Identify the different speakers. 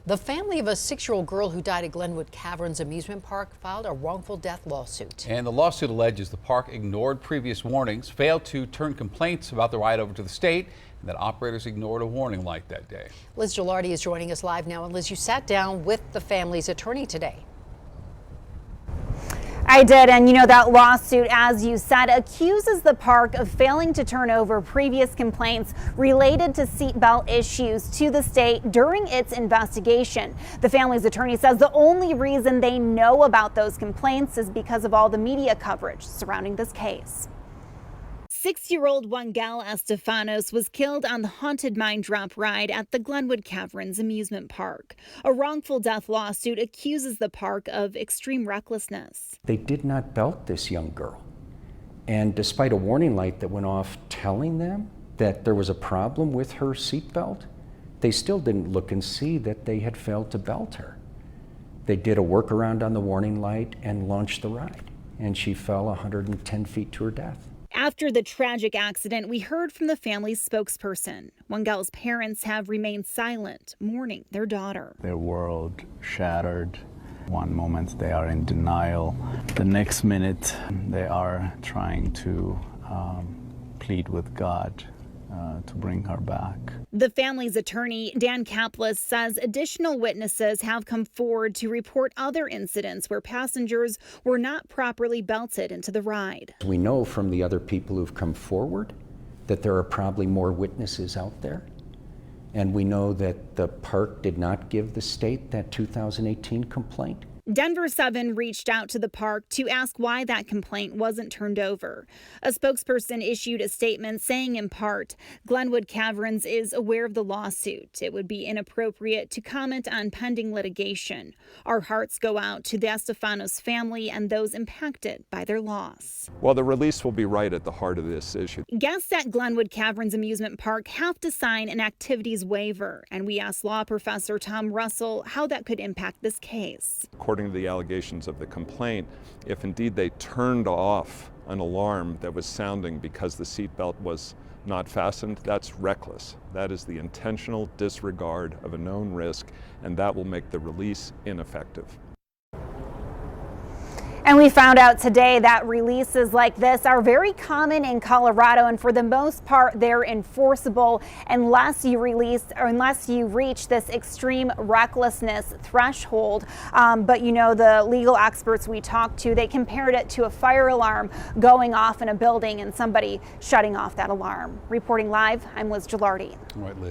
Speaker 1: The family of a 6-year-old girl who died at Glenwood Caverns Amusement Park filed a wrongful death lawsuit.
Speaker 2: And the lawsuit alleges the park ignored previous warnings, failed to turn complaints about the ride over to the state, and that operators ignored a warning light that day.
Speaker 1: Liz Gilardi is joining us live now. And Liz, you sat down with the family's attorney today.
Speaker 3: I did, and that lawsuit, as you said, accuses the park of failing to turn over previous complaints related to seatbelt issues to the state during its investigation. The family's attorney says the only reason they know about those complaints is because of all the media coverage surrounding this case. 6-year-old Wrongful Estefanos was killed on the haunted mine drop ride at the Glenwood Caverns Amusement Park. A wrongful death lawsuit accuses the park of extreme recklessness.
Speaker 4: They did not belt this young girl. And despite a warning light that went off telling them that there was a problem with her seatbelt, they still didn't look and see that they had failed to belt her. They did a workaround on the warning light and launched the ride, and she fell 110 feet to her death.
Speaker 3: After the tragic accident, we heard from the family's spokesperson. Wrongful's parents have remained silent, mourning their daughter.
Speaker 5: Their world shattered. One moment they are in denial. The next minute they are trying to plead with God to bring her back.
Speaker 3: The family's attorney, Dan Kaplis, says additional witnesses have come forward to report other incidents where passengers were not properly belted into the ride.
Speaker 4: We know from the other people who've come forward that there are probably more witnesses out there. And we know that the park did not give the state that 2018 complaint.
Speaker 3: Denver 7 reached out to the park to ask why that complaint wasn't turned over. A spokesperson issued a statement saying, in part, Glenwood Caverns is aware of the lawsuit. It would be inappropriate to comment on pending litigation. Our hearts go out to the Estefanos family and those impacted by their loss.
Speaker 6: Well, the release will be right at the heart of this issue.
Speaker 3: Guests at Glenwood Caverns Amusement Park have to sign an activities waiver, and we asked law professor Tom Russell how that could impact this case.
Speaker 6: According to the allegations of the complaint, if indeed they turned off an alarm that was sounding because the seatbelt was not fastened, that's reckless. That is the intentional disregard of a known risk, and that will make the release ineffective.
Speaker 3: And we found out today that releases like this are very common in Colorado, and for the most part, they're enforceable unless you reach this extreme recklessness threshold. But the legal experts we talked to, they compared it to a fire alarm going off in a building and somebody shutting off that alarm. Reporting live, I'm Liz Gilardi.
Speaker 2: All right, Liz.